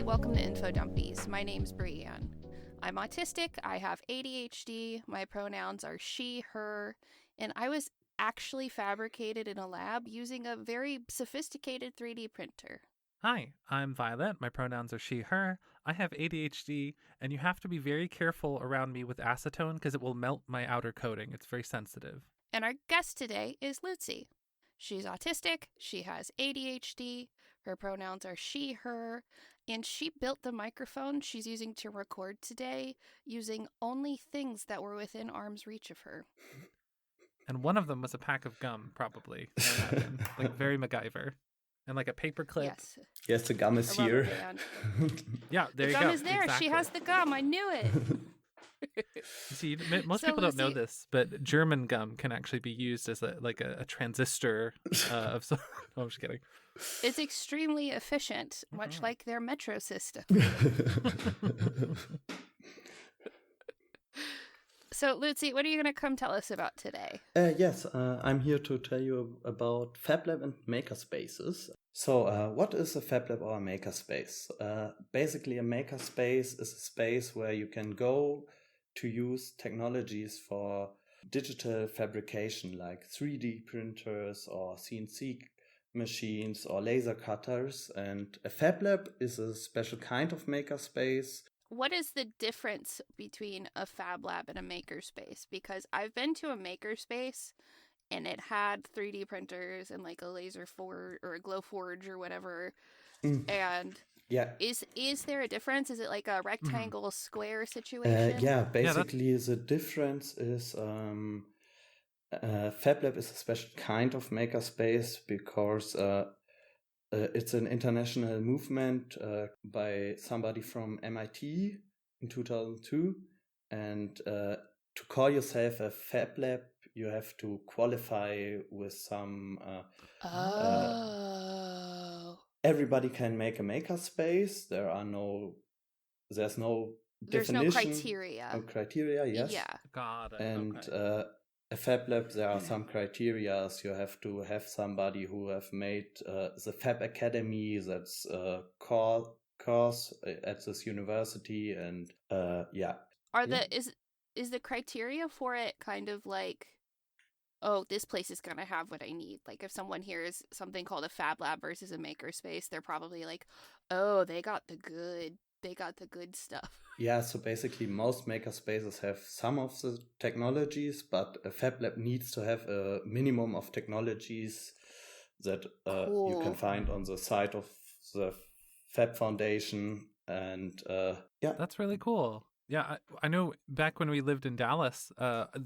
Hi, welcome to Infodumpies. My name's Brianne. I'm autistic, I have ADHD, my pronouns are she, her, and I was actually fabricated in a lab using a very sophisticated 3D printer. Hi, I'm Violet. My pronouns are she, her. I have ADHD, and you have to be very careful around me with acetone because it will melt my outer coating. It's very sensitive. And our guest today is Luzy. She's autistic, she has ADHD, her pronouns are she, her, and she built the microphone she's using to record today using only things that were within arm's reach of her. And one of them was a pack of gum, probably. I imagine. Like very MacGyver. And like a paper clip. Yes. Yes, the gum is A rubber here. band. Yeah, there The you gum go. is there. Exactly. She has the gum. I knew it. See, most So, people don't know Lucy- this, but German gum can actually be used as a transistor of some... Oh, I'm just kidding. It's extremely efficient, much like their metro system. So, Lucy, what are you going to come tell us about today? Yes, I'm here to tell you about FabLab and Makerspaces. So, what is a FabLab or a Makerspace? Basically, a Makerspace is a space where you can go to use technologies for digital fabrication, like 3D printers or CNC machines or laser cutters. And a FabLab is a special kind of Makerspace. What is the difference between a Fab Lab and a Makerspace? Because I've been to a Makerspace and it had 3D printers and like a laser forge or a glow forge or whatever. And Yeah. is there a difference? Is it like a rectangle square situation? Yeah, basically the difference is FabLab is a special kind of makerspace because it's an international movement by somebody from MIT in 2002. And to call yourself a FabLab, you have to qualify with some... everybody can make a makerspace. There's no definition. No criteria. No criteria, yes. Yeah. Got it. And okay. a Fab Lab, there are some criteria. You have to have somebody who have made the Fab Academy, that's a course at this university, and yeah. Is the criteria for it kind of like, oh, this place is gonna have what I need? Like if someone hears something called a Fab Lab versus a Makerspace, they're probably like, oh, they got the good stuff. Yeah, so basically most makerspaces have some of the technologies, but a Fab Lab needs to have a minimum of technologies that you can find on the site of the Fab Foundation. And yeah. That's really cool. Yeah, I know back when we lived in Dallas,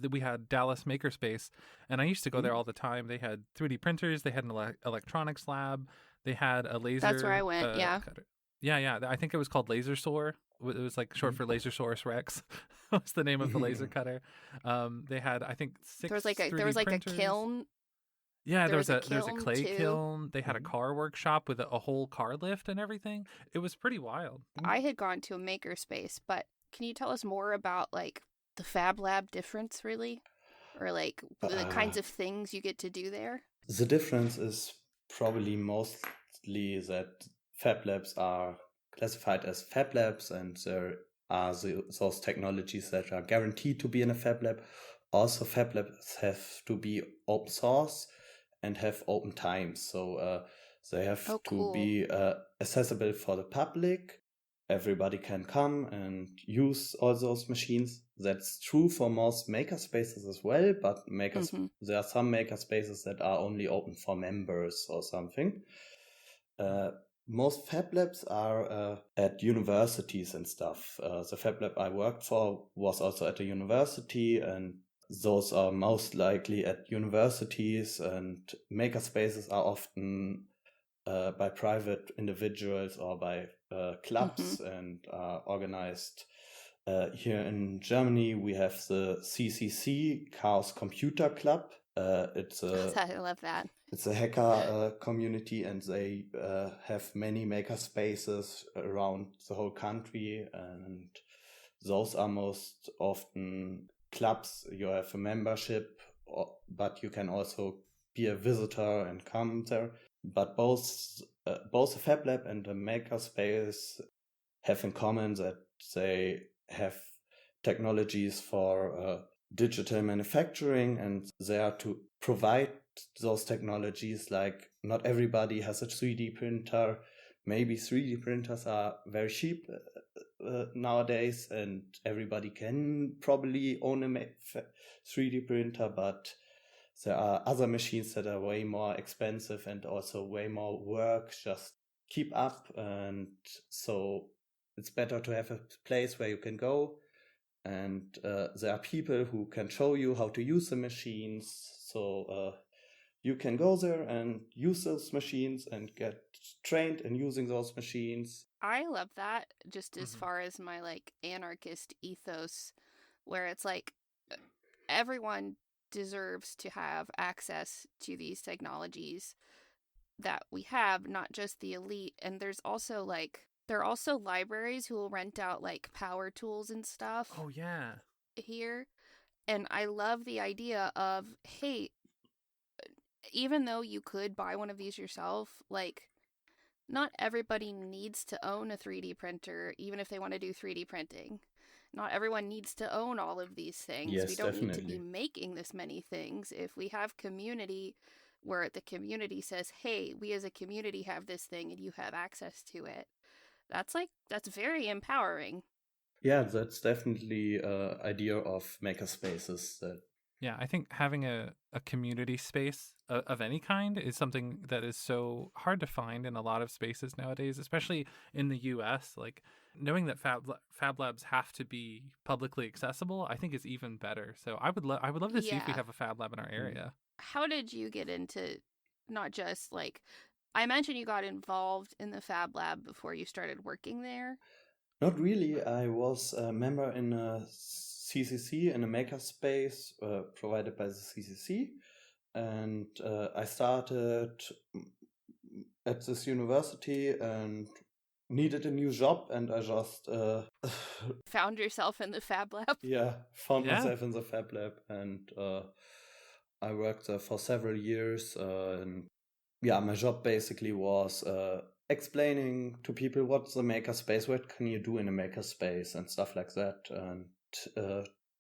we had Dallas Makerspace, and I used to go there all the time. They had 3D printers, they had an electronics lab, they had a laser. That's where I went, yeah. Cutter. Yeah. I think it was called Laser Saw. It was like short for Lasersaurus Rex. What's the name of the laser cutter? They had, I think, 6 There was like printers. a kiln. Yeah, there was a kiln clay too. kiln. They had a car workshop with a whole car lift and everything. It was pretty wild. I had gone to a Makerspace, but can you tell us more about like the Fab Lab difference, really, or like the kinds of things you get to do there? The difference is probably mostly that Fab Labs are classified as Fab Labs, and there are those technologies that are guaranteed to be in a Fab Lab. Also, Fab Labs have to be open source and have open times, so they have to be accessible for the public. Everybody can come and use all those machines. That's true for most makerspaces as well, but there are some makerspaces that are only open for members or something. Most Fab Labs are at universities and stuff. The Fab Lab I worked for was also at a university, and those are most likely at universities, and makerspaces are often by private individuals or by clubs and are organized. Here in Germany, we have the CCC, Chaos Computer Club. I love that. It's a hacker community, and they have many makerspaces around the whole country, and those are most often clubs. You have a membership, but you can also be a visitor and come there. But both a Fab Lab and a Makerspace have in common that they have technologies for digital manufacturing, and they are to provide those technologies. Like, not everybody has a 3D printer. Maybe 3D printers are very cheap nowadays, and everybody can probably own a 3D printer, but there are other machines that are way more expensive and also way more work just keep up. And so it's better to have a place where you can go, and there are people who can show you how to use the machines. So you can go there and use those machines and get trained in using those machines. I love that, just as far as my like anarchist ethos, where it's like everyone deserves to have access to these technologies that we have, not just the elite. And there's also like, there are also libraries who will rent out like power tools and stuff. Oh, yeah. Here. And I love the idea of, hey, even though you could buy one of these yourself, like, not everybody needs to own a 3D printer, even if they want to do 3D printing. Not everyone needs to own all of these things. Yes, we don't definitely. need to be making this many things. If we have community where the community says, hey, we as a community have this thing and you have access to it, that's very empowering. Yeah, that's definitely an idea of makerspaces. Yeah, I think having a community space of any kind is something that is so hard to find in a lot of spaces nowadays, especially in the US. Like, knowing that Fab Labs have to be publicly accessible, I think is even better. So I would love to see if we have a Fab Lab in our area. How did you get into, not just like, I mentioned you got involved in the Fab Lab before you started working there? Not really. I was a member in a CCC, in a makerspace provided by the CCC. And I started at this university and needed a new job, and I just found yourself in the Fab Lab. Found myself in the Fab Lab, and I worked there for several years. And my job basically was explaining to people what's a makerspace, what can you do in a makerspace, and stuff like that, and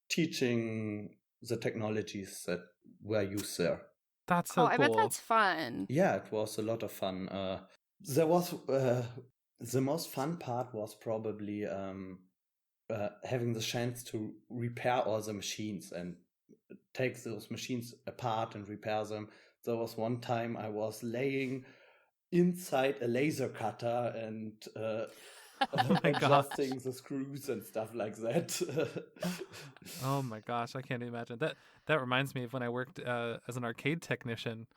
teaching the technologies that were used there. That's so cool. I bet that's fun. Yeah, it was a lot of fun. There was the most fun part was probably having the chance to repair all the machines and take those machines apart and repair them. There was one time I was laying inside a laser cutter and adjusting the screws and stuff like that. Oh my gosh, I can't imagine. That reminds me of when I worked as an arcade technician.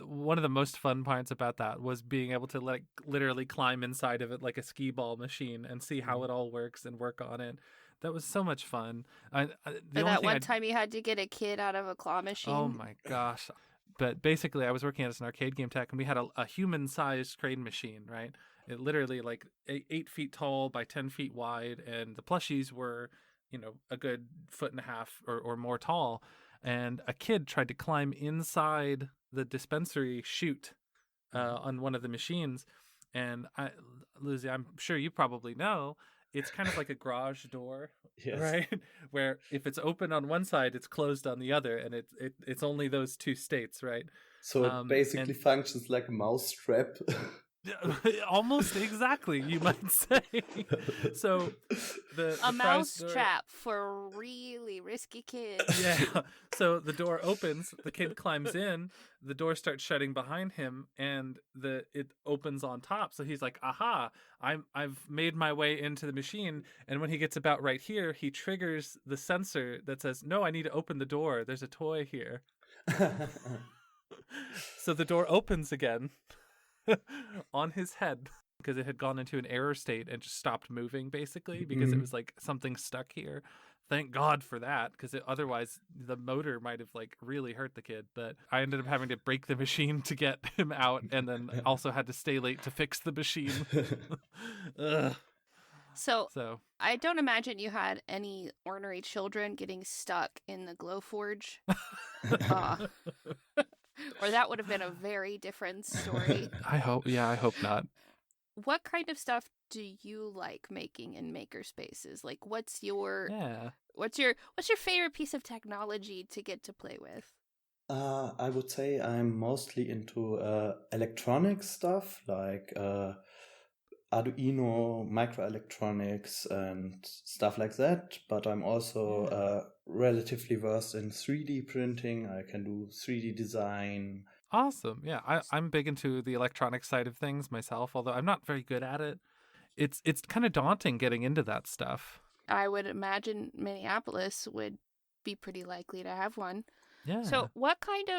One of the most fun parts about that was being able to like literally climb inside of it like a skee ball machine and see how it all works and work on it. That was so much fun. Time you had to get a kid out of a claw machine. Oh my gosh. But basically, I was working as an arcade game tech, and we had a human-sized crane machine, right? It literally like 8 feet tall by 10 feet wide, and the plushies were, a good 1.5 feet or more tall. And a kid tried to climb inside the dispensary chute on one of the machines. And Luzy, I'm sure you probably know, it's kind of like a garage door, right? Where if it's open on one side, it's closed on the other, and it's only those two states, right? So it basically functions like a mouse trap. Almost exactly, you might say. So a mouse trap for really risky kids. Yeah. So the door opens, the kid climbs in, the door starts shutting behind him, and it opens on top. So he's like, "Aha! I've made my way into the machine." And when he gets about right here, he triggers the sensor that says, "No, I need to open the door. There's a toy here." So the door opens again. On his head, because it had gone into an error state and just stopped moving, basically, because it was like something stuck here. Thank God for that, because otherwise the motor might have like really hurt the kid. But I ended up having to break the machine to get him out, and then also had to stay late to fix the machine. So I don't imagine you had any ornery children getting stuck in the Glowforge. Or that would have been a very different story. I hope not. what kind of stuff do you like making in Makerspaces? Like, what's your favorite piece of technology to get to play with? I would say I'm mostly into electronic stuff like Arduino, microelectronics, and stuff like that. But I'm also relatively versed in 3D printing. I can do 3D design. Awesome. Yeah, I'm big into the electronic side of things myself, although I'm not very good at it. It's kind of daunting getting into that stuff. I would imagine Minneapolis would be pretty likely to have one. Yeah. So what kind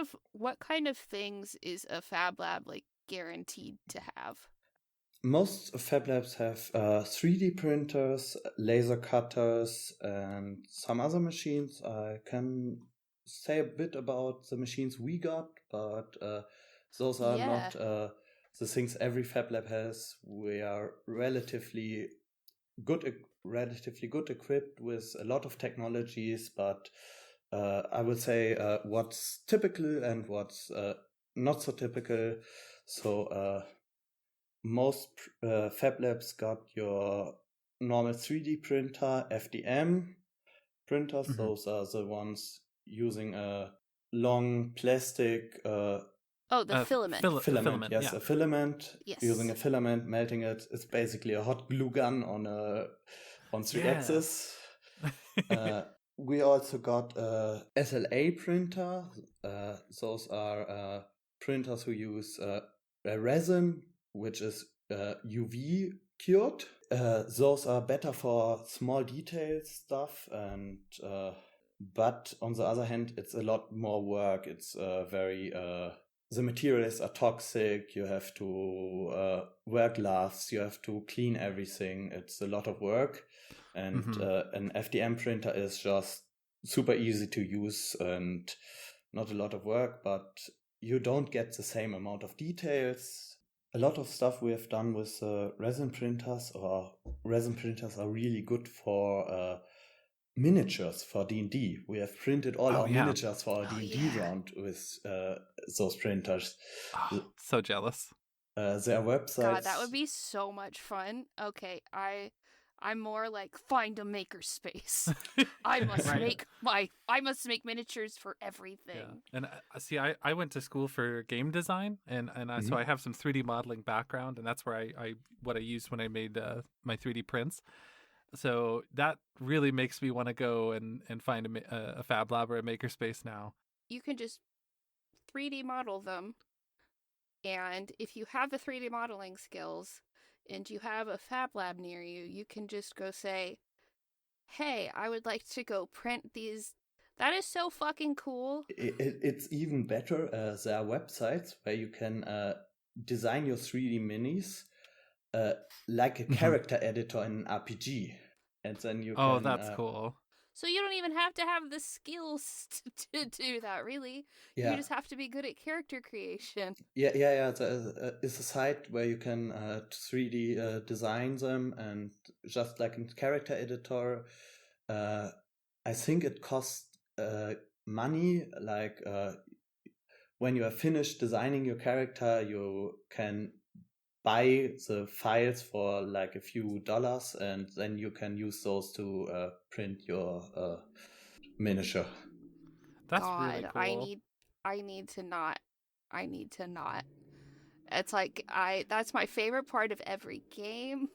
of things is a Fab Lab like guaranteed to have? Most Fab Labs have 3D printers, laser cutters, and some other machines. I can say a bit about the machines we got, but those are not the things every Fab Lab has. We are relatively good equipped with a lot of technologies, but I would say what's typical and what's not so typical. So most Fab Labs got your normal 3D printer, FDM printers. Mhm. Those are the ones using a long plastic the filament. filament. Yes, yeah. a filament. Yes. Using a filament, melting it. It's basically a hot glue gun on three axis. We also got a SLA printer. Those are printers who use a resin, which is UV cured. Those are better for small detail stuff, and but on the other hand, it's a lot more work. It's very the materials are toxic. You have to wear gloves. You have to clean everything. It's a lot of work, and an FDM printer is just super easy to use and not a lot of work, but you don't get the same amount of details. A lot of stuff we have done with resin printers are really good for miniatures for D&D. We have printed all our miniatures for our D&D round with those printers. Oh, so jealous. Their websites. God, that would be so much fun. Okay, I'm more like find a makerspace. I must make miniatures for everything. Yeah. And see, I went to school for game design, and so I have some 3D modeling background, and that's where what I used when I made my 3D prints. So that really makes me want to go and find a Fab Lab or a Makerspace now. You can just 3D model them, and if you have the 3D modeling skills and you have a Fab Lab near you, you can just go say, hey, I would like to go print these. That is so fucking cool. It's even better. There are websites where you can design your 3D minis like a character editor in an RPG. And then you can... Oh, that's cool. So you don't even have to have the skills to do that, really. Yeah. You just have to be good at character creation. Yeah. It's a site where you can 3D design them, and just like in character editor, I think it costs money. Like when you are finished designing your character, you can buy the files for like a few dollars, and then you can use those to print your miniature. That's really cool. I need to not. It's like that's my favorite part of every game.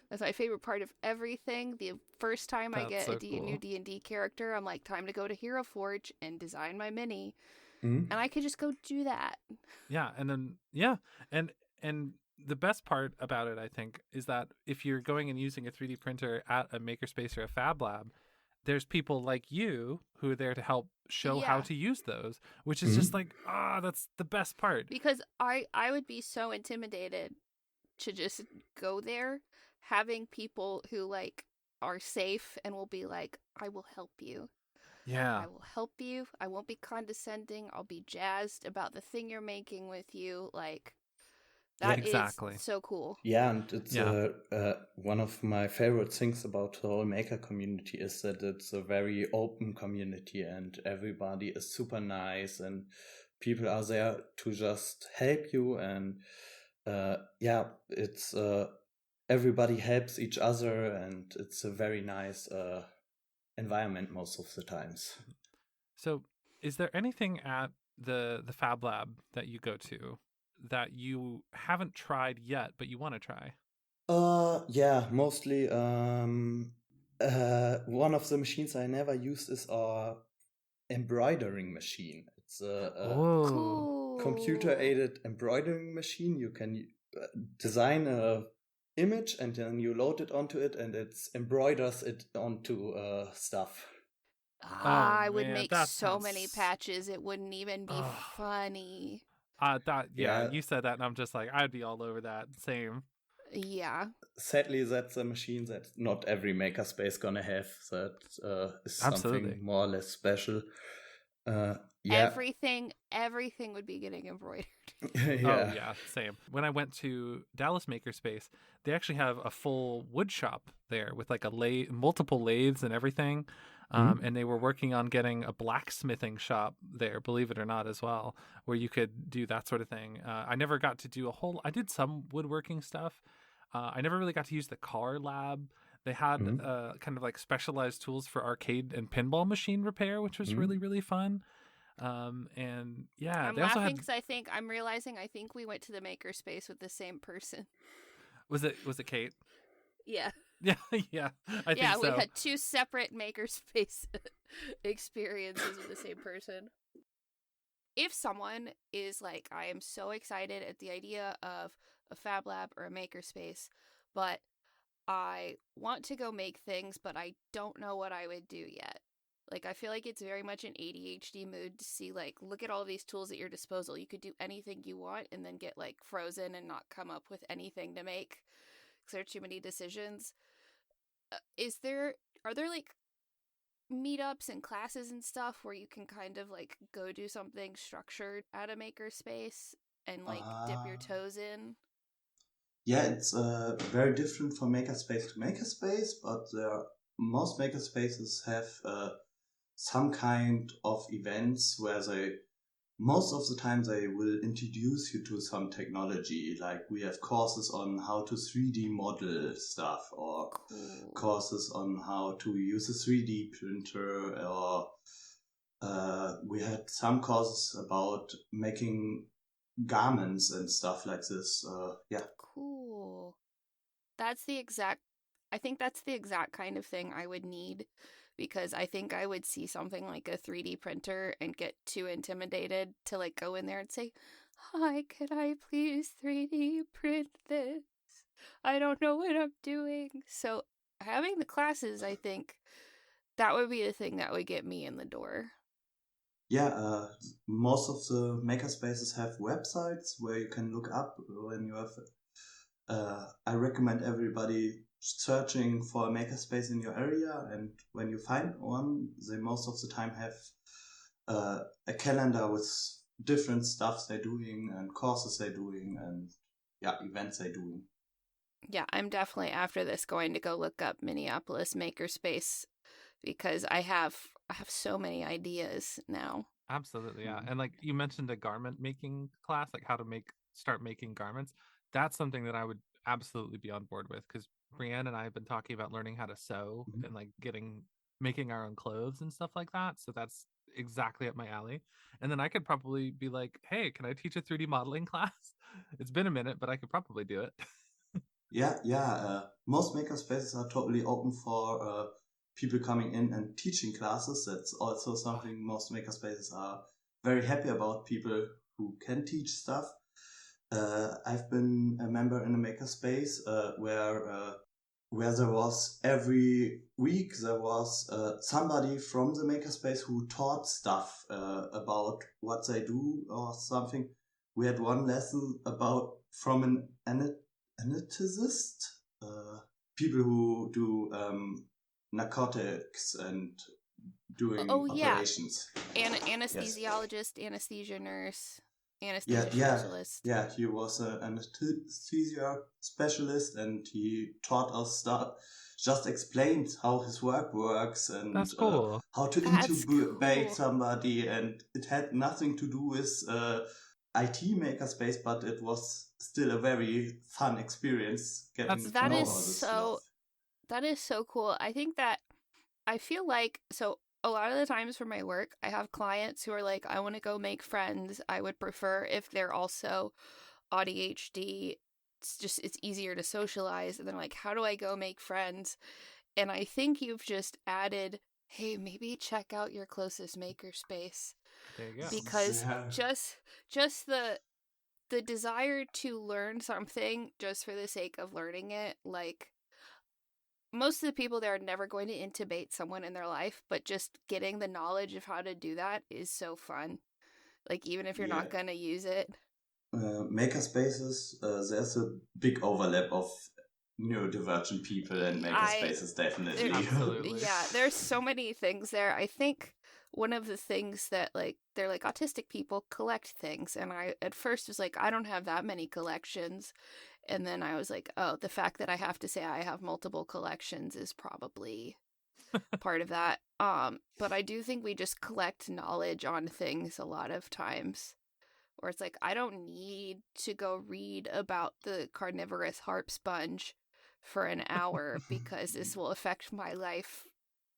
That's my favorite part of everything. The first time I get new D&D character, I'm like, time to go to Hero Forge and design my mini. And I could just go do that. Yeah, and then and the best part about it, I think, is that if you're going and using a 3D printer at a Makerspace or a Fab Lab, there's people like you who are there to help show how to use those, which is just like, that's the best part. Because I would be so intimidated to just go there, having people who like are safe and will be like, I will help you. Yeah. I will help you. I won't be condescending. I'll be jazzed about the thing you're making with you. Like, that is so cool. Yeah, and it's one of my favorite things about the whole maker community is that it's a very open community, and everybody is super nice, and people are there to just help you. And it's everybody helps each other, and it's a very nice environment most of the times. So, is there anything at the Fab Lab that you go to that you haven't tried yet, but you want to try? Yeah, mostly. One of the machines I never used is our embroidering machine. It's a Cool. computer-aided embroidering machine. You can design a image and then you load it onto it, and it embroiders it onto stuff. I would man, make that so sounds- many patches. It wouldn't even be funny. Yeah, Yeah. you said that, and I'm just like, I'd be all over that. Same. Yeah. Sadly, that's a machine that not every makerspace gonna have. That is Absolutely. something more or less special. Yeah. Everything would be getting embroidered. Yeah. Oh yeah, same. When I went to Dallas Makerspace, they actually have a full wood shop there with like a multiple lathes and everything. And they were working on getting a blacksmithing shop there, believe it or not, as well, where you could do that sort of thing. I never got to do I did some woodworking stuff. I never really got to use the car lab. They had kind of like specialized tools for arcade and pinball machine repair, which was really, really fun. And yeah, I'm they also laughing had. because I'm realizing I think we went to the Makerspace with the same person. Was it Kate? Yeah. Yeah, yeah. I think so. We had two separate Makerspace experiences with the same person. If someone is like, I am so excited at the idea of a Fab Lab or a Makerspace, but I want to go make things, but I don't know what I would do yet. Like, I feel like it's very much an ADHD mood to see, like, look at all these tools at your disposal. You could do anything you want and then get, like, frozen and not come up with anything to make because there are too many decisions. Are there, like, meetups and classes and stuff where you can kind of, like, go do something structured at a makerspace and, like, dip your toes in? Yeah, it's very different from makerspace to makerspace, but most makerspaces have some kind of events where most of the time they will introduce you to some technology. Like we have courses on how to 3D model stuff, or courses on how to use a 3D printer, or we had some courses about making garments and stuff like this. Yeah. Cool. I think that's the exact kind of thing I would need, because I think I would see something like a 3D printer and get too intimidated to like go in there and say, "Hi, could I please 3D print this? I don't know what I'm doing." So having the classes, I think that would be the thing that would get me in the door. Yeah, most of the makerspaces have websites where you can look up when you have. I recommend everybody searching for a makerspace in your area, and when you find one, they most of the time have a calendar with different stuff they're doing and courses they're doing and events they're doing. Yeah, I'm definitely after this going to go look up Minneapolis Makerspace, because I have so many ideas now. Absolutely, yeah. And like you mentioned a garment making class, like how to start making garments. That's something that I would absolutely be on board with, because Brianne and I have been talking about learning how to sew and like making our own clothes and stuff like that. So that's exactly up my alley. And then I could probably be like, hey, can I teach a 3D modeling class? It's been a minute, but I could probably do it. Most makerspaces are totally open for people coming in and teaching classes. That's also something most makerspaces are very happy about, people who can teach stuff. I've been a member in a makerspace where there was every week there was somebody from the makerspace who taught stuff about what they do or something. We had one lesson from an anesthetist, people who do narcotics and doing operations. Anesthesiologist, anesthesia nurse, anesthesia specialist. Yeah, he was an anesthesia specialist, and he taught us stuff, just explained how his work works and That's cool. how to intubate somebody, and it had nothing to do with IT makerspace, but it was still a very fun experience getting to That know is all this so stuff. That is so cool. I feel like, so a lot of the times for my work, I have clients who are like, I want to go make friends. I would prefer if they're also AuDHD. It's easier to socialize. And they're like, how do I go make friends? And I think you've just added, hey, maybe check out your closest makerspace. There you go. Because just the desire to learn something just for the sake of learning it, like, most of the people there are never going to intubate someone in their life, but just getting the knowledge of how to do that is so fun. Like, even if you're not going to use it. Makerspaces, there's a big overlap of neurodivergent people and makerspaces, definitely. Absolutely. Yeah, there's so many things there. I think one of the things that, like, they're like, autistic people collect things. And I, at first, was like, I don't have that many collections. And then I was like, oh, the fact that I have to say I have multiple collections is probably part of that. But I do think we just collect knowledge on things a lot of times. Or it's like, I don't need to go read about the carnivorous harp sponge for an hour because this will affect my life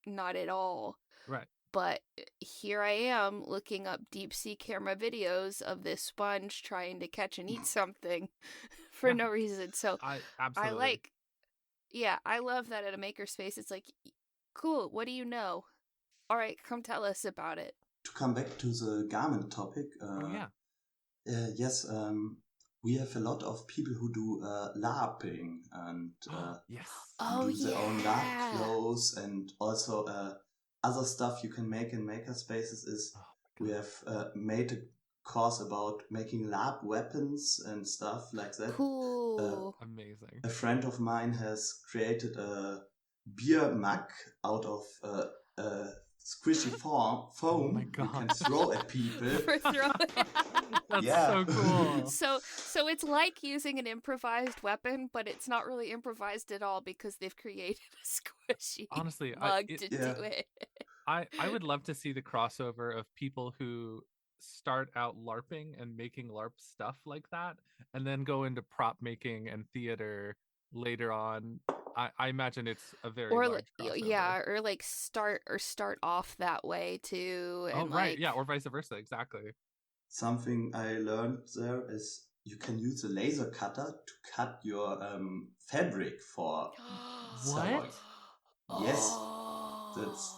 not at all. Right. But here I am looking up deep sea camera videos of this sponge trying to catch and eat something for no reason. So absolutely. I love that at a makerspace. It's like, cool, what do you know? All right, come tell us about it. To come back to the garment topic, yes, we have a lot of people who do LARPing and yes. do their own LARP clothes, and also other stuff you can make in Makerspaces is we have made a course about making LARP weapons and stuff like that. Cool. Amazing. A friend of mine has created a beer mug out of squishy foam you can throw at people. That's so cool. So it's like using an improvised weapon, but it's not really improvised at all because they've created a squishy mug to do it. I would love to see the crossover of people who start out LARPing and making LARP stuff like that, and then go into prop making and theater later on. I imagine it's a very large crossover. Or like start off that way too. And or vice versa, exactly. Something I learned there is you can use a laser cutter to cut your fabric for what? Yes, that's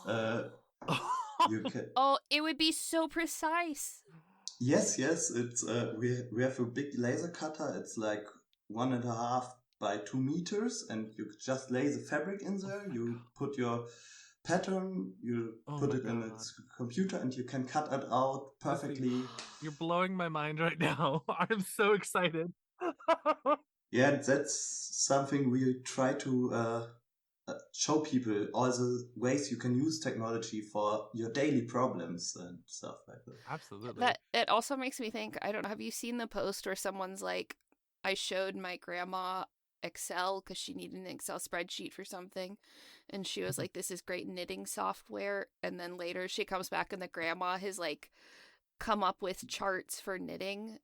you can. Oh, it would be so precise. Yes, it's we have a big laser cutter. It's like 1.5 by 2 meters, and you just lay the fabric in there. You put your pattern, you put it in its computer, and you can cut it out perfectly. You're blowing my mind right now. I'm so excited. Yeah, that's something we try to show people, all the ways you can use technology for your daily problems and stuff like that. Absolutely. It also makes me think, I don't know, have you seen the post where someone's like, I showed my grandma Excel because she needed an Excel spreadsheet for something, and she was like, this is great knitting software, and then later she comes back and the grandma has like come up with charts for knitting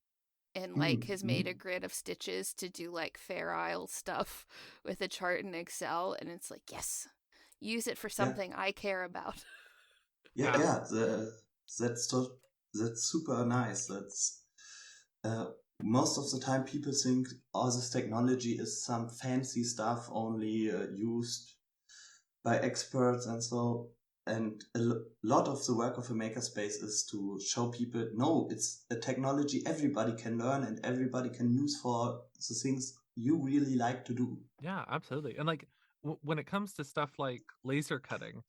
and like has made a grid of stitches to do like Fair Isle stuff with a chart in Excel, and it's like, yes, use it for something I care about. That's super nice. That's most of the time people think all this technology is some fancy stuff only used by experts and so. And a lot of the work of a makerspace is to show people, no, it's a technology everybody can learn and everybody can use for the things you really like to do. Yeah, absolutely. And like when it comes to stuff like laser cutting,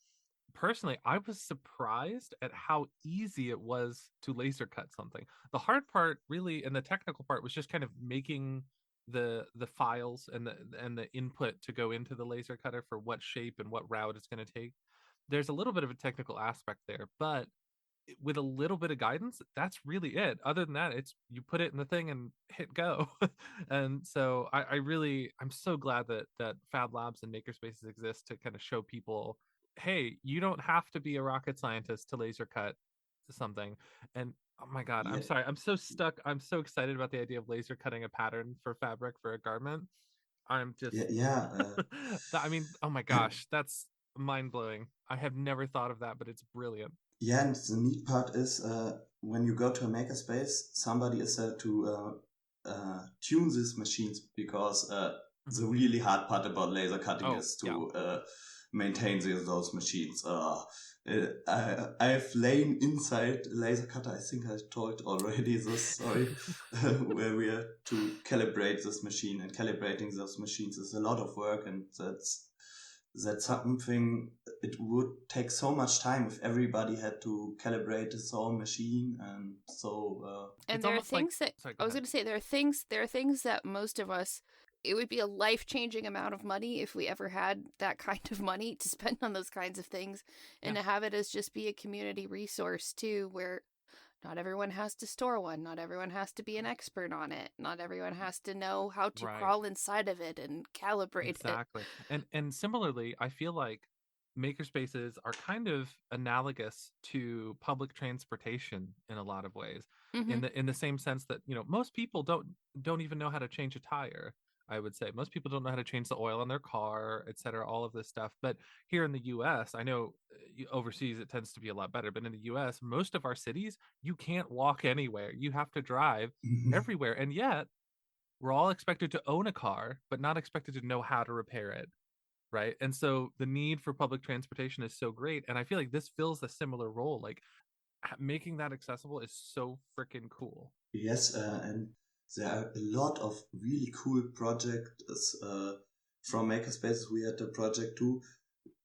personally, I was surprised at how easy it was to laser cut something. The hard part really, and the technical part, was just kind of making the files and the input to go into the laser cutter for what shape and what route it's going to take. There's a little bit of a technical aspect there, but with a little bit of guidance, that's really it. Other than that, it's you put it in the thing and hit go. And so I'm so glad that Fab Labs and Makerspaces exist to kind of show people, hey, you don't have to be a rocket scientist to laser cut something. And Oh my God. I'm Yeah, sorry. I'm so stuck. I'm so excited about the idea of laser cutting a pattern for fabric for a garment. I'm just, yeah, yeah. I mean, oh my gosh, that's mind blowing. I have never thought of that, but it's brilliant. Yeah, and the neat part is when you go to a makerspace, somebody is there to tune these machines because the Mhm. really hard part about laser cutting Oh, is yeah. to maintain those machines. I've lain inside a laser cutter. I think I told already this story where we have to calibrate this machine, and calibrating those machines is a lot of work, and that's something. It would take so much time if everybody had to calibrate his own machine, and so And It's there are almost like, things that sorry, I go was ahead. going to say there are things that most of us, it would be a life-changing amount of money if we ever had that kind of money to spend on those kinds of things, and Yeah. to have it as just be a community resource too, where not everyone has to store one, not everyone has to be an expert on it, not everyone has to know how to Right. crawl inside of it and calibrate it. Exactly. And similarly, I feel like makerspaces are kind of analogous to public transportation in a lot of ways. Mm-hmm. In the same sense that, most people don't even know how to change a tire. I would say most people don't know how to change the oil in their car, et cetera, all of this stuff. But here in the US, I know overseas it tends to be a lot better, but in the US, most of our cities, you can't walk anywhere. You have to drive everywhere. And yet, we're all expected to own a car, but not expected to know how to repair it. Right. And so the need for public transportation is so great. And I feel like this fills a similar role. Like making that accessible is so freaking cool. yes, and there are a lot of really cool projects from makerspaces. We had a project too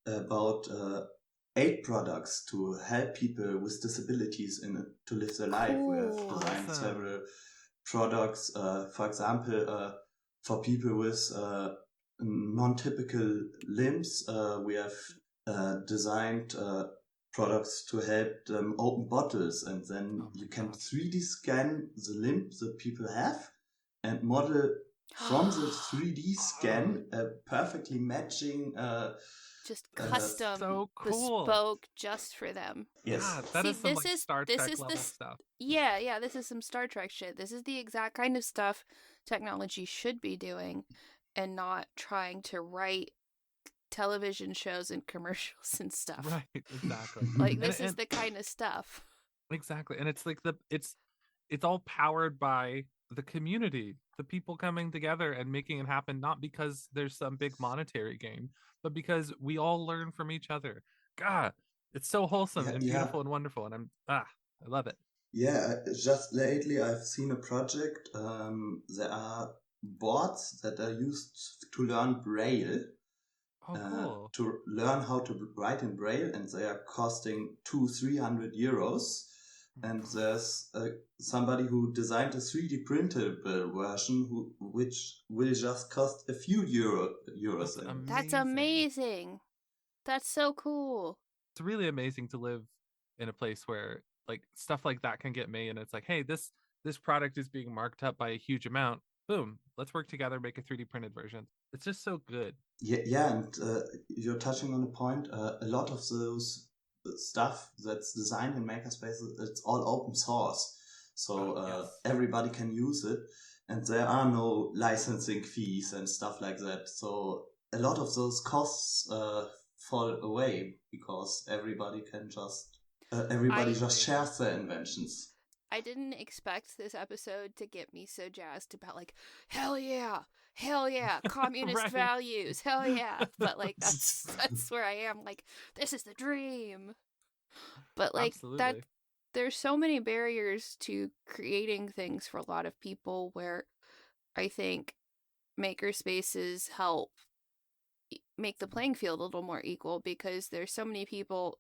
about 8 products to help people with disabilities to live their life. We have Cool. designed Awesome. several products, for example, for people with non-typical limbs. We have designed products to help them open bottles, and then Oh my you can gosh. 3D scan the limb that people have and model from the 3D scan a perfectly matching Just uh, custom, So cool. bespoke, just for them. yes. God, that See, is some this like is Star this Trek is level this. stuff. Yeah, this is some Star Trek shit. This is the exact kind of stuff technology should be doing, and not trying to write television shows and commercials and stuff. Right, exactly. Like And this is and the kind of stuff. exactly. And it's like it's all powered by the community, the people coming together and making it happen, not because there's some big monetary gain, but because we all learn from each other. God, it's so wholesome Yeah, and yeah, beautiful and wonderful. And I love it. yeah. Just lately, I've seen a project. There are boards that are used to learn Braille, Oh, cool. to learn how to write in Braille, and they are costing 200-300 euros. And there's somebody who designed a 3D printable version which will just cost a few euros. That's And That's amazing. amazing. That's so cool. It's really amazing to live in a place where like stuff like that can get made and it's like, hey, this product is being marked up by a huge amount. Boom, let's work together, make a 3D printed version. It's just so good. yeah, and you're touching on a point. A lot of those stuff that's designed in Makerspaces, it's all open source, so Yes. everybody can use it, and there are no licensing fees and stuff like that. So a lot of those costs fall away because everybody can just everybody I just Amazing. shares their inventions. I didn't expect this episode to get me so jazzed about like hell yeah, communist Right. values, hell yeah. But like that's where I am. Like this is the dream. But like that, Absolutely. there's so many barriers to creating things for a lot of people where I think makerspaces help make the playing field a little more equal, because there's so many people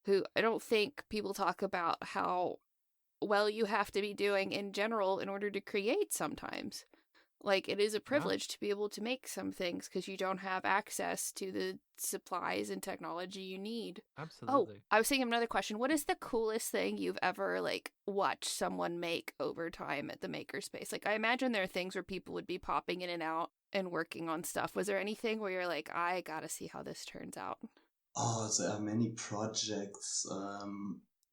who I don't think people talk about how well you have to be doing in general in order to create sometimes. Like, it is a privilege to be able to make some things because you don't have access to the supplies and technology you need. Oh, Absolutely. I was thinking of another question. What is the coolest thing you've ever, like, watched someone make over time at the Makerspace? Like, I imagine there are things where people would be popping in and out and working on stuff. Was there anything where you're like, I gotta see how this turns out? Oh, there are many projects.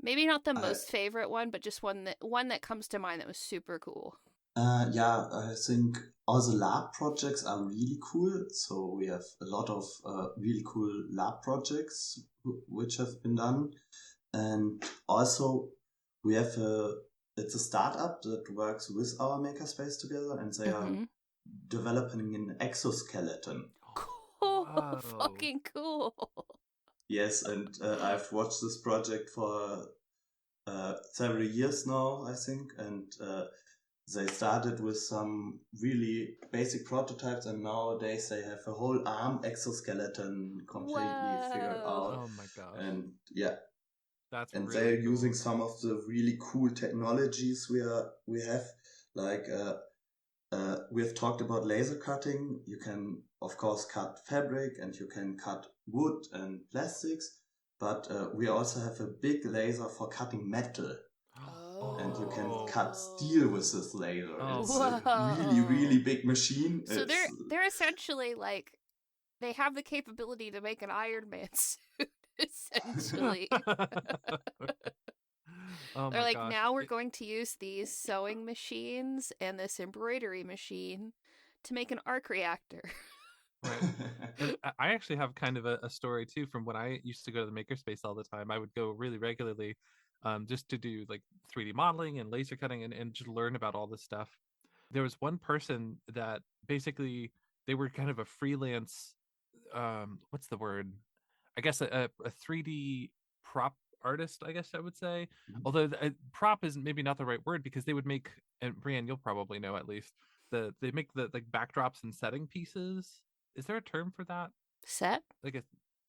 Maybe not the most favorite one, but just one that comes to mind that was super cool. Yeah, I think all the lab projects are really cool. So we have a lot of really cool lab projects which have been done. And also we have it's a startup that works with our Makerspace together, and they are developing an exoskeleton. Cool. Wow. Fucking cool. Yes, and I've watched this project for several years now, I think, and they started with some really basic prototypes, and nowadays they have a whole arm exoskeleton completely figured out. Oh my gosh. And yeah. That's and really they're cool. using some of the really cool technologies we have, like we have talked about laser cutting. You can, of course, cut fabric and you can cut wood and plastics, but we also have a big laser for cutting metal. And you can cut steel with this laser. It's a really, really big machine. So they're essentially like, they have the capability to make an Iron Man suit, essentially. They're like, gosh. Now we're going to use these sewing machines and this embroidery machine to make an arc reactor. Right. And I actually have kind of a story too from when I used to go to the Makerspace all the time. I would go really regularly just to do like 3D modeling and laser cutting and just learn about all this stuff. There was one person that basically they were kind of a freelance, what's the word? I guess a 3D prop artist, I guess I would say. Although prop is maybe not the right word, because they would make, and Brianne, you'll probably know at least, they make the like backdrops and setting pieces. Is there a term for that? Set? Like a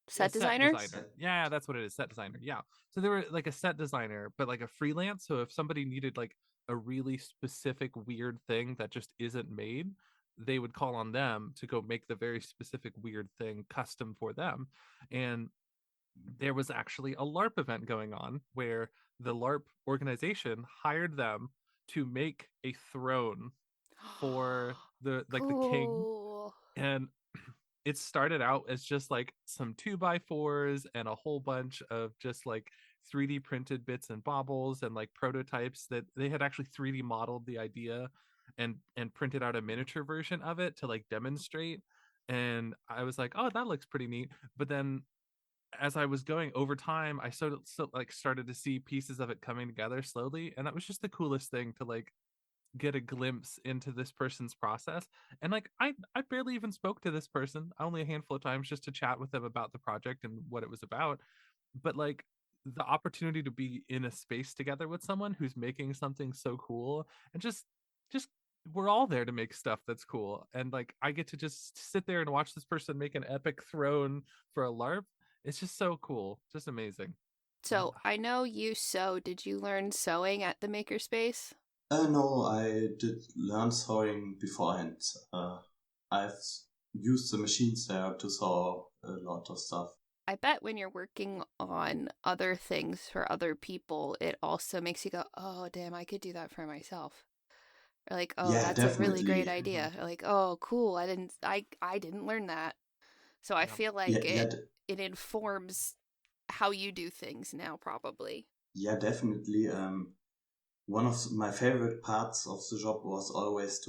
set designer? Yeah, that's what it is. Set designer. Yeah. So they were like a set designer, but like a freelance. So if somebody needed like a really specific weird thing that just isn't made, they would call on them to go make the very specific weird thing custom for them. And there was actually a LARP event going on where the LARP organization hired them to make a throne for the king. And it started out as just like some 2x4s and a whole bunch of just like 3D printed bits and baubles and like prototypes that they had actually 3D modeled the idea and printed out a miniature version of it to like demonstrate. And I was like, oh, that looks pretty neat. But then as I was going over time, I started to see pieces of it coming together slowly, and that was just the coolest thing to like get a glimpse into this person's process. And like I barely even spoke to this person, only a handful of times, just to chat with them about the project and what it was about. But like the opportunity to be in a space together with someone who's making something so cool, and just we're all there to make stuff that's cool, and like I get to just sit there and watch this person make an epic throne for a LARP. It's just so cool, just amazing. So I know you sew. Did you learn sewing at the Makerspace? No, I did learn sewing beforehand. I've used the machines there to sew a lot of stuff. I bet when you're working on other things for other people, it also makes you go, oh, damn, I could do that for myself. Or like, oh, yeah, that's definitely a really great idea. Or like, oh, cool, I didn't learn that. So I feel like it informs how you do things now, probably. Yeah, definitely. One of my favorite parts of the job was always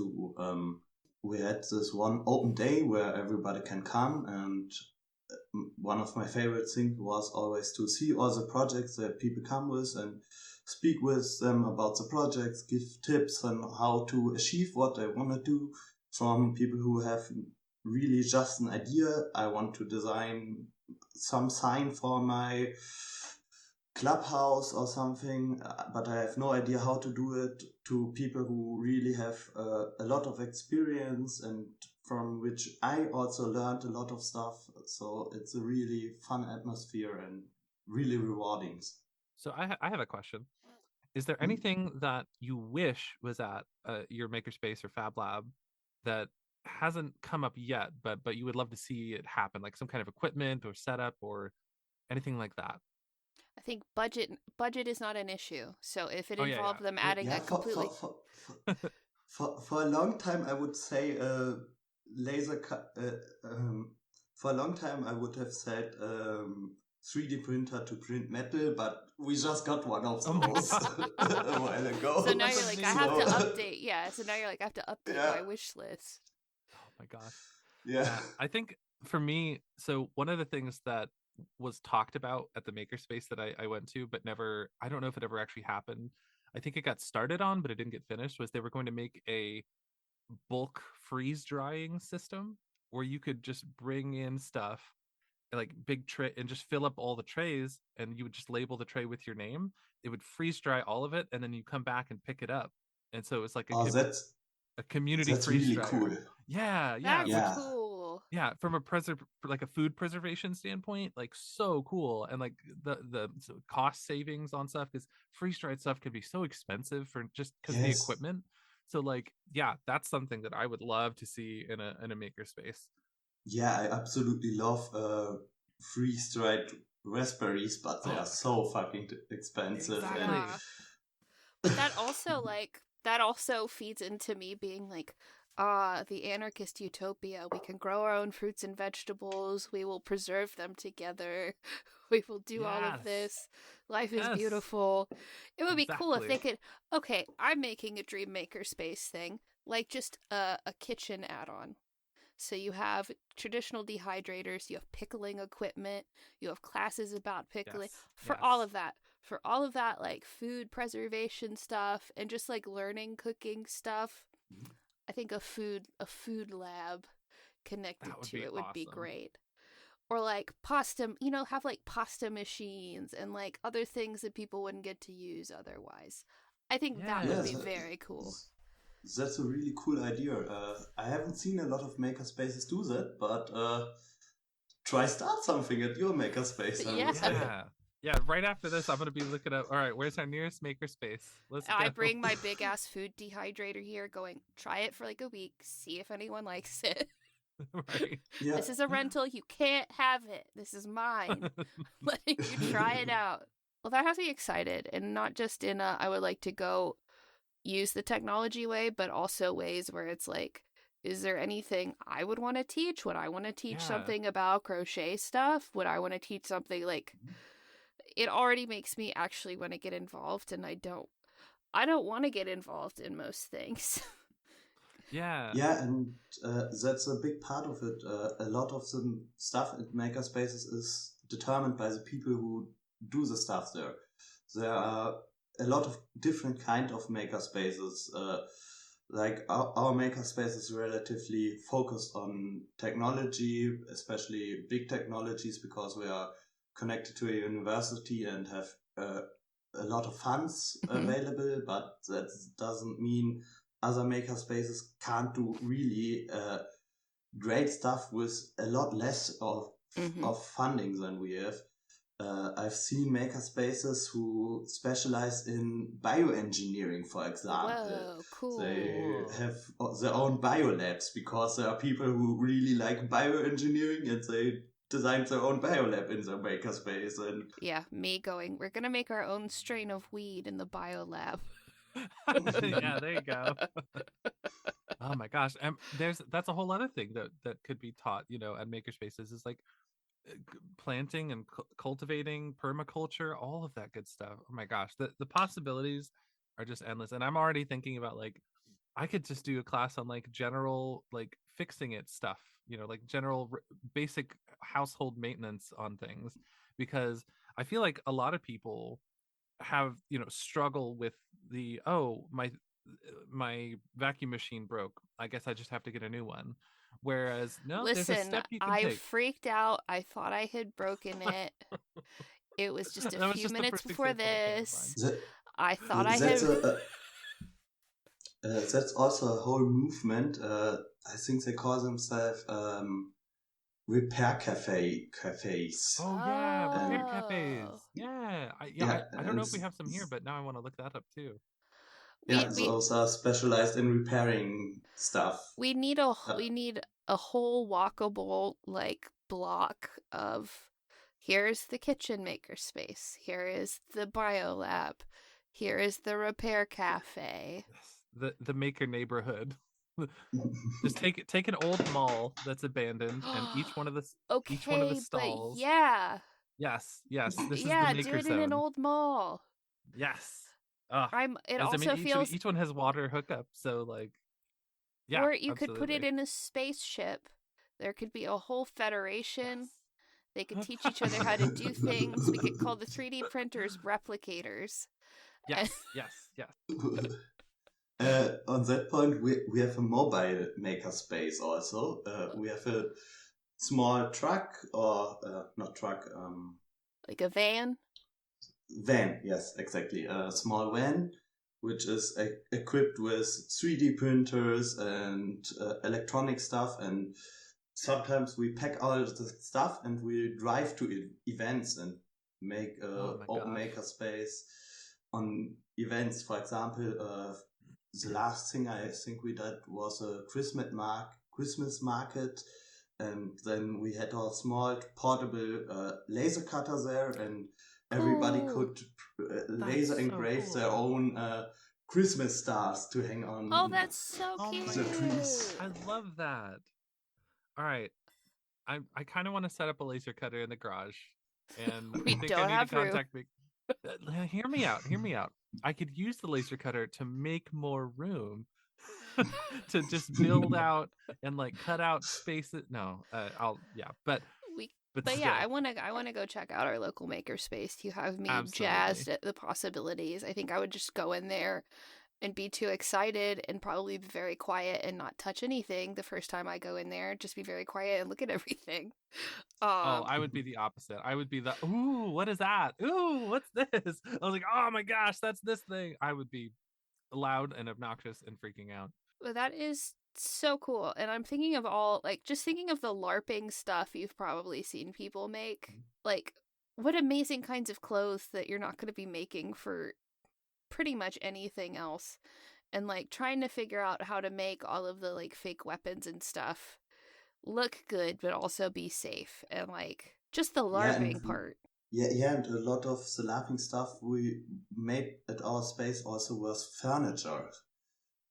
we had this one open day where everybody can come, and one of my favorite things was always to see all the projects that people come with and speak with them about the projects, give tips on how to achieve what they want to do, from people who have really just an idea. I want to design some sign for my clubhouse or something, but I have no idea how to do it, to people who really have a lot of experience and from which I also learned a lot of stuff. So it's a really fun atmosphere and really rewarding. So I have a question. Is there anything that you wish was at your Makerspace or Fab Lab that hasn't come up yet, but you would love to see it happen, like some kind of equipment or setup or anything like that? I think budget is not an issue. So if it involved them adding a completely for a long time, I would say laser cut. For a long time, I would have said 3D printer to print metal, but we just got one of Oh my those a while ago. So now you're like, I have to So- update. Yeah, so now you're like, I have to update Yeah. my wish list. Oh my gosh. Yeah. I think for me, so one of the things that was talked about at the Makerspace that I went to, but never, I don't know if it ever actually happened. I think it got started on, but it didn't get finished, was they were going to make a bulk freeze drying system where you could just bring in stuff like big tray and just fill up all the trays, and you would just label the tray with your name. It would freeze dry all of it, and then you come back and pick it up. And so it's like Oh, a community that's freeze really dryer. cool. Yeah, That's Yeah. cool. yeah, from a like a food preservation standpoint, like so cool. And like the cost savings on stuff, because freeze dried stuff can be so expensive for just because of the Yes. equipment. So like, yeah, that's something that I would love to see in a makerspace. Yeah, I absolutely love freeze-dried raspberries, but they Oh my are so fucking expensive. Exactly. And Yeah. But that also feeds into me being like, the anarchist utopia. We can grow our own fruits and vegetables. We will preserve them together. We will do all of Yes. this. Life is Yes. beautiful. It would be cool if they Exactly. could. Okay, I'm making a dream makerspace thing, like just a kitchen add-on. So you have traditional dehydrators, you have pickling equipment, you have classes about pickling. Yes. For all of that, like food preservation stuff and just like learning cooking stuff, I think a food lab connected That would to be it would be awesome. great. Or like pasta, have like pasta machines and like other things that people wouldn't get to use otherwise. I think that would be Yes. very cool. That's a really cool idea. I haven't seen a lot of makerspaces do that, but try start something at your makerspace. I Yeah. would say. Yeah, right after this, I'm going to be looking up, all right, where's our nearest makerspace? Let's go. I bring my big ass food dehydrator here, going, try it for like a week, see if anyone likes it. Right. Yeah. This is a rental, you can't have it. This is mine. Letting you try it out. Well, that has me excited, and not just in I would like to go use the technology way, but also ways where it's like, is there anything I would want to teach? Would I want to teach Yeah. something about crochet stuff? Would I want to teach something like, it already makes me actually want to get involved, and I don't want to get involved in most things. Yeah. Yeah, and that's a big part of it. A lot of the stuff at makerspaces is determined by the people who do the stuff there. There are a lot of different kind of makerspaces. Like our makerspace is relatively focused on technology, especially big technologies, because we are connected to a university and have a lot of funds available. But that doesn't mean other makerspaces can't do really great stuff with a lot less of funding than we have. I've seen makerspaces who specialize in bioengineering, for example. Whoa, cool. They have their own biolabs because there are people who really like bioengineering, and they designed their own biolab in their makerspace. And yeah, me going, we're going to make our own strain of weed in the biolab. Yeah, there you go. Oh my gosh. That's a whole other thing that could be taught, at makerspaces, is like planting and cultivating, permaculture, all of that good stuff. Oh my gosh, the possibilities are just endless. And I'm already thinking about like, I could just do a class on like general like fixing it stuff, like general basic household maintenance on things, because I feel like a lot of people have struggle with the, oh, my vacuum machine broke, I guess I just have to get a new one. Whereas no, there's a Listen, step you can I take. freaked out. I thought I had broken it. It was just That a was few just the minutes first before example that came to this. mind. I thought I that's had. that's also a whole movement. I think they call themselves repair cafes. Oh yeah, repair Oh. cafes. Yeah, I don't know if we have some here, but now I want to look that up too. Those are specialized in repairing stuff. We need a whole walkable like block of, here's the kitchen makerspace, here is the biolab, here is the repair cafe. The maker neighborhood. Just take an old mall that's abandoned, and each one of the Okay, stalls but yeah, Yes. This is the Yeah, do maker it in an zone. old mall. Yes. It As I mean, also feels, each one has water hookup, so like, yeah, or you could put it absolutely. in a spaceship. There could be a whole federation. They could Yes. teach each other how to do things. We could call the 3D printers replicators. Yes. On that point, we have a mobile makerspace also. We have a small truck, or not truck, Like a van. van. Yes, exactly. A small van, which is equipped with 3D printers and electronic stuff. And sometimes we pack all the stuff and we drive to events and make Oh my open gosh. makerspace on events. For example, the last thing I think we did was a Christmas market, and then we had a small portable laser cutter there, and everybody Cool. could laser so engrave cool. their own Christmas stars to hang on. Oh, that's so Oh cute. my The trees. I love that. All right. I kind of want to set up a laser cutter in the garage, and We I think don't I need have to room. contact me. Hear me out. I could use the laser cutter to make more room to just build out and like cut out spaces. No, but But still, yeah, I want to go check out our local makerspace. You have me absolutely. jazzed at the possibilities. I think I would just go in there and be too excited and probably be very quiet and not touch anything the first time I go in there. Just be very quiet and look at everything. I would be the opposite. I would be the, ooh, what is that? Ooh, what's this? I was like, oh my gosh, that's this thing. I would be loud and obnoxious and freaking out. But that is so cool. And I'm thinking of just thinking of the LARPing stuff you've probably seen people make. Like, what amazing kinds of clothes that you're not going to be making for pretty much anything else. And like trying to figure out how to make all of the like fake weapons and stuff look good, but also be safe. And like just the LARPing part. Yeah, and a lot of the laughing stuff we made at our space also was furniture.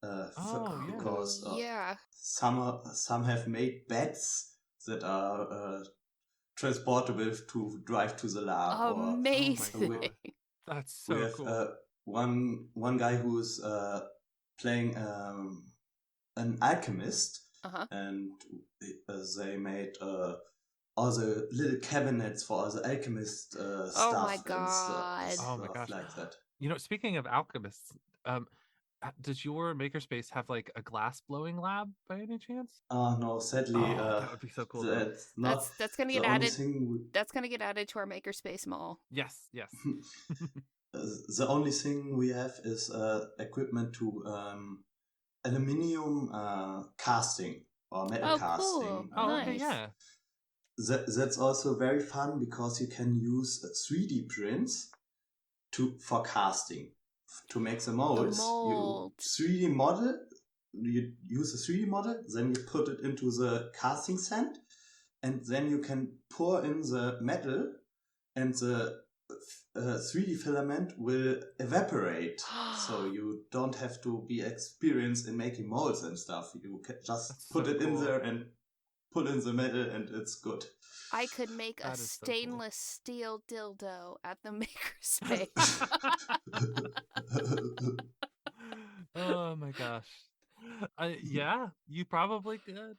Because yeah, some have made beds that are transportable to drive to the lab. amazing. That's so we have cool. One guy who's playing an alchemist, and they made all the little cabinets for all the alchemist stuff. Oh my god! Oh my gosh! Like that. You know, speaking of alchemists, does your makerspace have like a glass blowing lab by any chance? No, sadly, that would be so cool. That's not. That's gonna get added. That's gonna get added to our Makerspace mall. Yes. The only thing we have is equipment to aluminium casting or metal casting. Cool. Oh, nice. okay, yeah. That's also very fun because you can use 3D prints for casting. To make the molds, you 3D model. You use a 3D model, then you put it into the casting sand, and then you can pour in the metal, and the 3D filament will evaporate. So you don't have to be experienced in making molds and stuff. You can just put it in there and put in the metal, and it's good. I could make a stainless steel dildo at the Makerspace. Oh my gosh. Yeah, you probably could.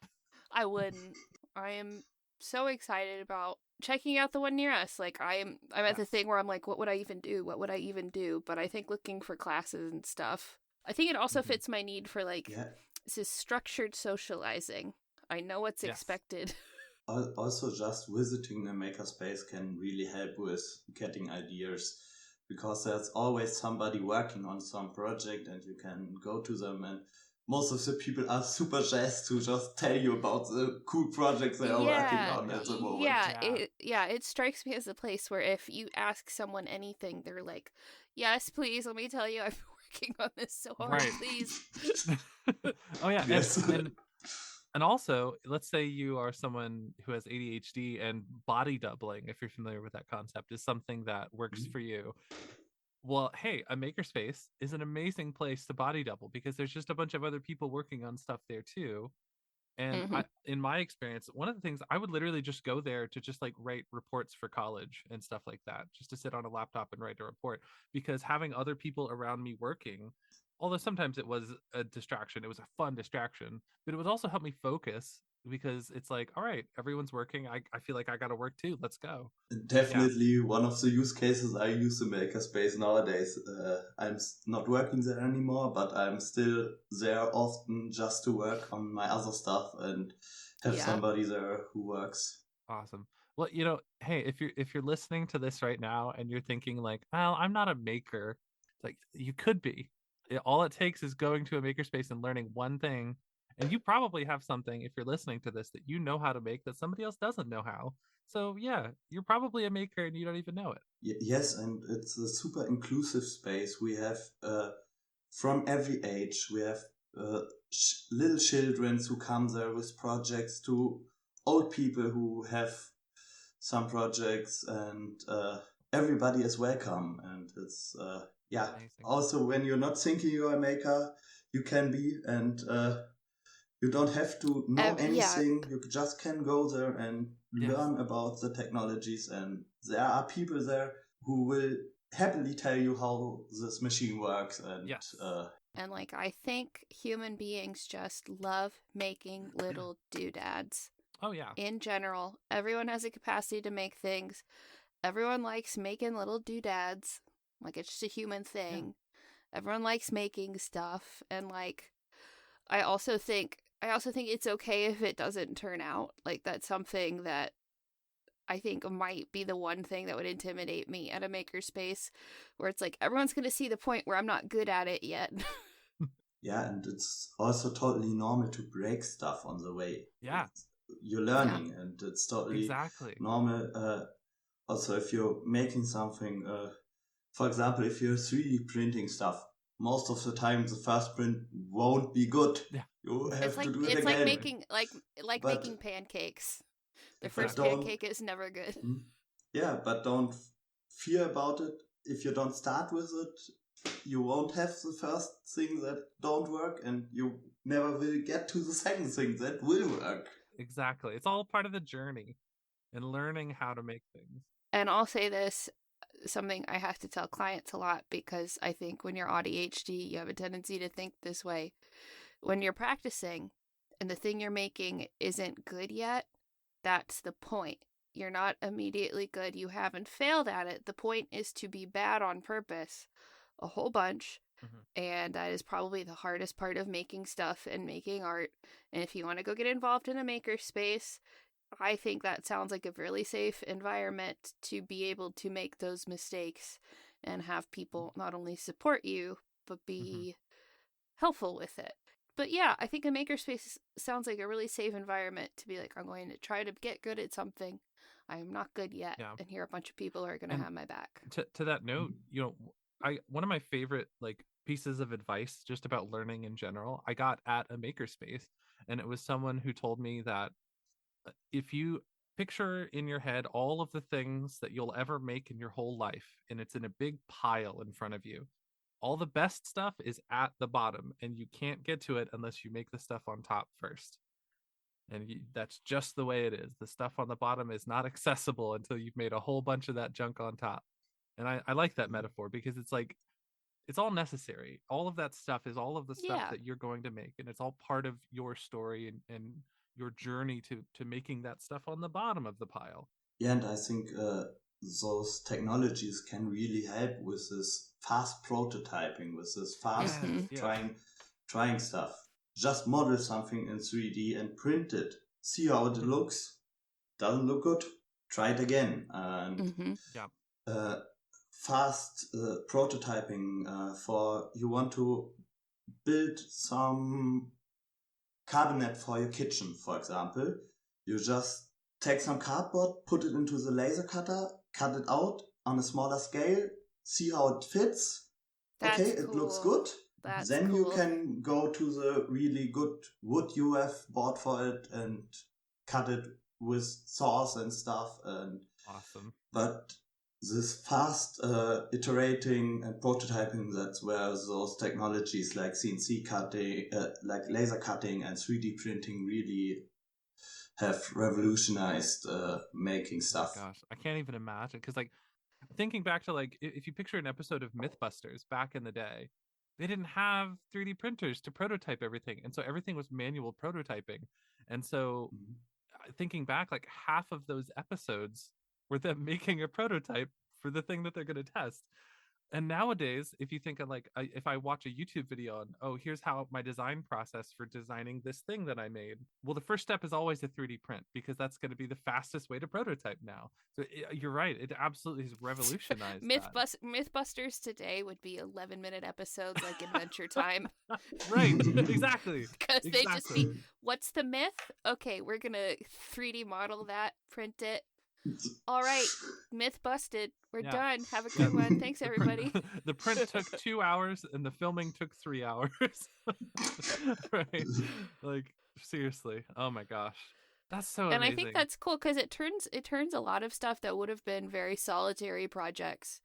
I wouldn't. I am so excited about checking out the one near us. Like I'm at the thing where I'm like, what would I even do? What would I even do? But I think looking for classes and stuff. I think it also fits my need for like this is structured socializing. I know what's expected. Also, just visiting a makerspace can really help with getting ideas, because there's always somebody working on some project and you can go to them, and most of the people are super jazzed to just tell you about the cool projects they are working on at the moment. It strikes me as a place where if you ask someone anything, they're like, yes, please, let me tell you, I've been working on this so hard, please. Oh yeah, yes. And also, let's say you are someone who has ADHD, and body doubling, if you're familiar with that concept, is something that works for you. Well, hey, a makerspace is an amazing place to body double because there's just a bunch of other people working on stuff there too. And Mhm. in my experience, one of the things I would literally just go there to just like write reports for college and stuff like that, just to sit on a laptop and write a report, because having other people around me working, although sometimes it was a distraction, it was a fun distraction, but it would also help me focus because it's like, all right, everyone's working. I feel like I got to work too. Let's go. Yeah. Definitely one of the use cases I use the Makerspace nowadays. I'm not working there anymore, but I'm still there often just to work on my other stuff and have Yeah. somebody there who works. Awesome. Well, hey, if you're listening to this right now and you're thinking like, well, I'm not a maker, like you could be. All it takes is going to a makerspace and learning one thing, and you probably have something if you're listening to this that you know how to make that somebody else doesn't know how. So yeah, you're probably a maker and you don't even know it. Yes, and it's a super inclusive space. We have from every age. We have little children who come there with projects to old people who have some projects, and everybody is welcome. And it's Amazing. also when you're not thinking you're a maker, you can be, and you don't have to know anything. You just can go there and learn about the technologies, and there are people there who will happily tell you how this machine works. And and like, I think human beings just love making little doodads. Oh yeah. In general, everyone has a capacity to make things. Everyone likes making little doodads. Like, it's just a human thing. Yeah. Everyone likes making stuff, and like, I also think it's okay if it doesn't turn out. Like, that's something that I think might be the one thing that would intimidate me at a makerspace, where it's like, everyone's going to see the point where I'm not good at it yet. Yeah, and it's also totally normal to break stuff on the way. Yeah. You're learning, and it's totally normal. Also, if you're making something, for example, if you're 3D printing stuff, most of the time the first print won't be good. Yeah. You have to do it it's again. like making pancakes. The first pancake is never good. Yeah, but don't fear about it. If you don't start with it, you won't have the first thing that don't work, and you never will get to the second thing that will work. Exactly. It's all part of the journey and learning how to make things. And I'll say this, something I have to tell clients a lot, because I think when you're AuDHD, you have a tendency to think this way. When you're practicing and the thing you're making isn't good yet, that's the point. You're not immediately good. You haven't failed at it. The point is to be bad on purpose a whole bunch. Mm-hmm. And that is probably the hardest part of making stuff and making art. And if you want to go get involved in a makerspace, I think that sounds like a really safe environment to be able to make those mistakes and have people not only support you, but be helpful with it. But yeah, I think a makerspace sounds like a really safe environment to be like, I'm going to try to get good at something. I am not good yet. Yeah. And here are a bunch of people who are going to have my back. To that note, one of my favorite like pieces of advice just about learning in general, I got at a makerspace, and it was someone who told me that if you picture in your head all of the things that you'll ever make in your whole life, and it's in a big pile in front of you, all the best stuff is at the bottom, and you can't get to it unless you make the stuff on top first. And that's just the way it is. The stuff on the bottom is not accessible until you've made a whole bunch of that junk on top. And I like that metaphor, because it's like, it's all necessary. All of that stuff is all of the stuff that you're going to make, and it's all part of your story and your journey to making that stuff on the bottom of the pile. Yeah, and I think those technologies can really help with this fast prototyping, with this fast trying stuff. Just model something in 3D and print it. See how it looks. Doesn't look good? Try it again. And fast prototyping for you want to build some cabinet for your kitchen, for example. You just take some cardboard, put it into the laser cutter, cut it out on a smaller scale, see how it fits. That's okay, it looks good. Then you can go to the really good wood you have bought for it and cut it with saws and stuff. And awesome. But this fast iterating and prototyping, that's where those technologies like CNC cutting, like laser cutting and 3D printing really have revolutionized making stuff. Gosh, I can't even imagine, because like thinking back to like if you picture an episode of Mythbusters back in the day, they didn't have 3D printers to prototype everything, and so everything was manual prototyping. And so thinking back, like half of those episodes were them making a prototype for the thing that they're going to test. And nowadays, if you think of like, if I watch a YouTube video on, oh, here's how my design process for designing this thing that I made. Well, the first step is always a 3D print, because that's going to be the fastest way to prototype now. So you're right. It absolutely has revolutionized Mythbusters today would be 11-minute episodes like Adventure Time. Right. Exactly. Because they just be, what's the myth? Okay, we're going to 3D model that, print it. All right, myth busted. We're done. Have a good one. Thanks, everybody. The print took 2 hours and the filming took 3 hours. Right? Like, seriously. Oh my gosh. That's so amazing. And I think that's cool, because it turns a lot of stuff that would have been very solitary projects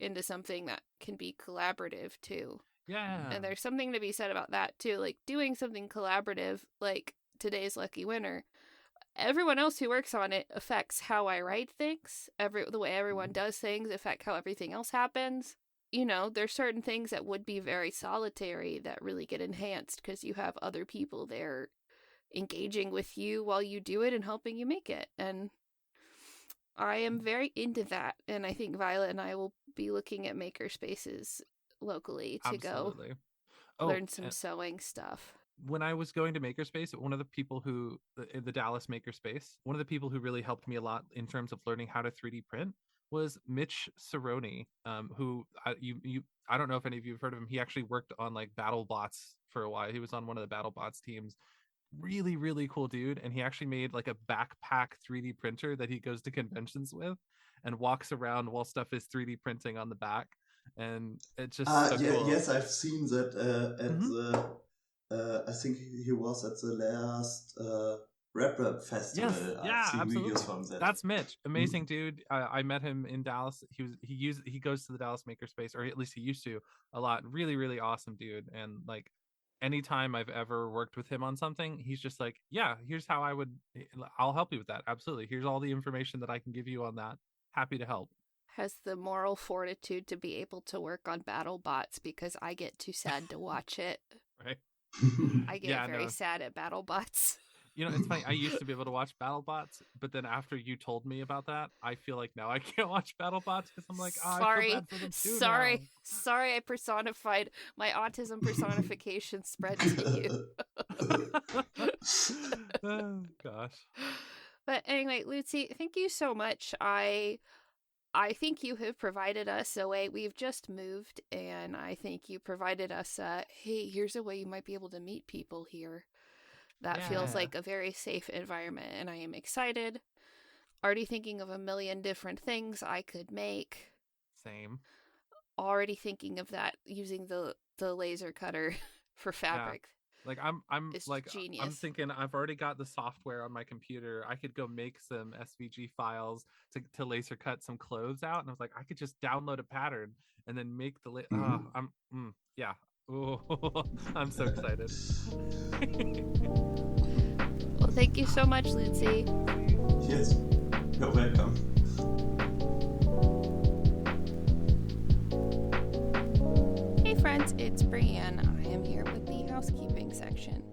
into something that can be collaborative too. Yeah. And there's something to be said about that too. Like doing something collaborative, like today's Lucky Winner. Everyone else who works on it affects how I write things. The way everyone does things affect how everything else happens. You know, there's certain things that would be very solitary that really get enhanced because you have other people there engaging with you while you do it and helping you make it. And I am very into that. And I think Violet and I will be looking at Makerspaces locally to Absolutely. go learn some sewing stuff. When I was going to Makerspace, one of the people who, the Dallas Makerspace, one of the people who really helped me a lot in terms of learning how to 3D print was Mitch Cerrone, who I don't know if any of you have heard of him. He actually worked on like BattleBots for a while. He was on one of the BattleBots teams. Really, really cool dude. And he actually made like a backpack 3D printer that he goes to conventions with and walks around while stuff is 3D printing on the back. And it's just so cool. Yes, I've seen that at the I think he was at the last Rap Festival. Yes, yeah, I've seen absolutely. videos from that. That's Mitch, amazing dude. I met him in Dallas. He goes to the Dallas Makerspace, or at least he used to a lot. Really, really awesome dude. And like anytime I've ever worked with him on something, he's just like, yeah, here's how I'll help you with that. Absolutely. Here's all the information that I can give you on that. Happy to help. Has the moral fortitude to be able to work on BattleBots, because I get too sad to watch it. Right. I get very sad at BattleBots. You know, it's funny. I used to be able to watch BattleBots, but then after you told me about that, I feel like now I can't watch BattleBots because I'm like, I feel bad for them too sorry, I personified my autism personification spread to you. Oh, gosh. But anyway, Luzy, thank you so much. I think you have provided us a way. We've just moved, and I think you provided us hey, here's a way you might be able to meet people here. That feels like a very safe environment, and I am excited. Already thinking of a million different things I could make. Same. Already thinking of that, using the laser cutter for fabric. Yeah. Like I'm like genius. I'm thinking I've already got the software on my computer. I could go make some SVG files to laser cut some clothes out, and I was like, I could just download a pattern and then make the yeah. Oh, I'm so excited. Well, thank you so much, Luzy. Yes, you're welcome. Hey friends, it's Brianne. I am here with the housekeeping section.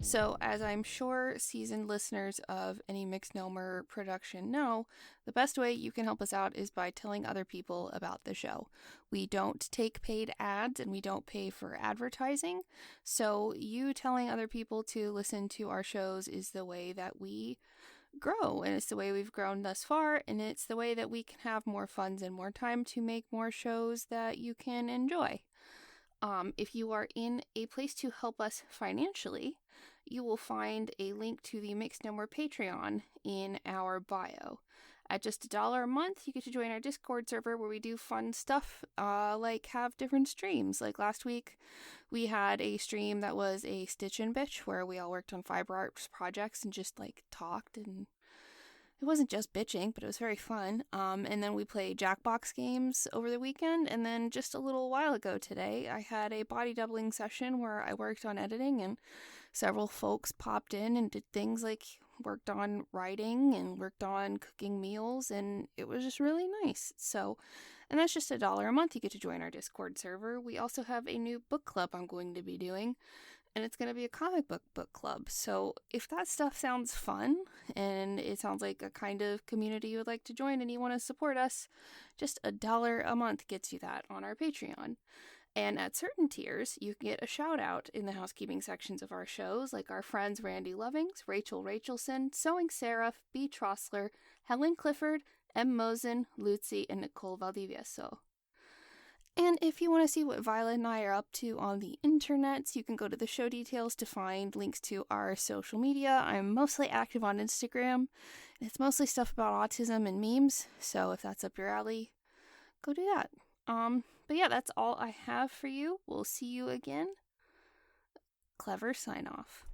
So, as I'm sure seasoned listeners of any Misnomer production know, the best way you can help us out is by telling other people about the show. We don't take paid ads and we don't pay for advertising, so you telling other people to listen to our shows is the way that we grow, and it's the way we've grown thus far, and it's the way that we can have more funds and more time to make more shows that you can enjoy. If you are in a place to help us financially, you will find a link to the Mixed No More Patreon in our bio. At just $1 a month, you get to join our Discord server where we do fun stuff, like have different streams. Like last week, we had a stream that was a Stitch and Bitch, where we all worked on fiber arts projects and just like talked, and it wasn't just bitching, but it was very fun. And then we played Jackbox games over the weekend. And then just a little while ago today, I had a body doubling session where I worked on editing, and several folks popped in and did things like worked on writing and worked on cooking meals, and it was just really nice. So, and that's just $1 a month. You get to join our Discord server. We also have a new book club I'm going to be doing, and it's going to be a comic book club. So if that stuff sounds fun and it sounds like a kind of community you would like to join and you want to support us, just $1 a month gets you that on our Patreon. And at certain tiers, you can get a shout out in the housekeeping sections of our shows, like our friends Randy Lovings, Rachel Rachelson, Sewing Seraph, B. Trossler, Helen Clifford, M. Mosen, Luzy, and Nicole Valdivieso. And if you want to see what Violet and I are up to on the internets, you can go to the show details to find links to our social media. I'm mostly active on Instagram, and it's mostly stuff about autism and memes, so if that's up your alley, go do that. But yeah, that's all I have for you. We'll see you again. Clever sign off.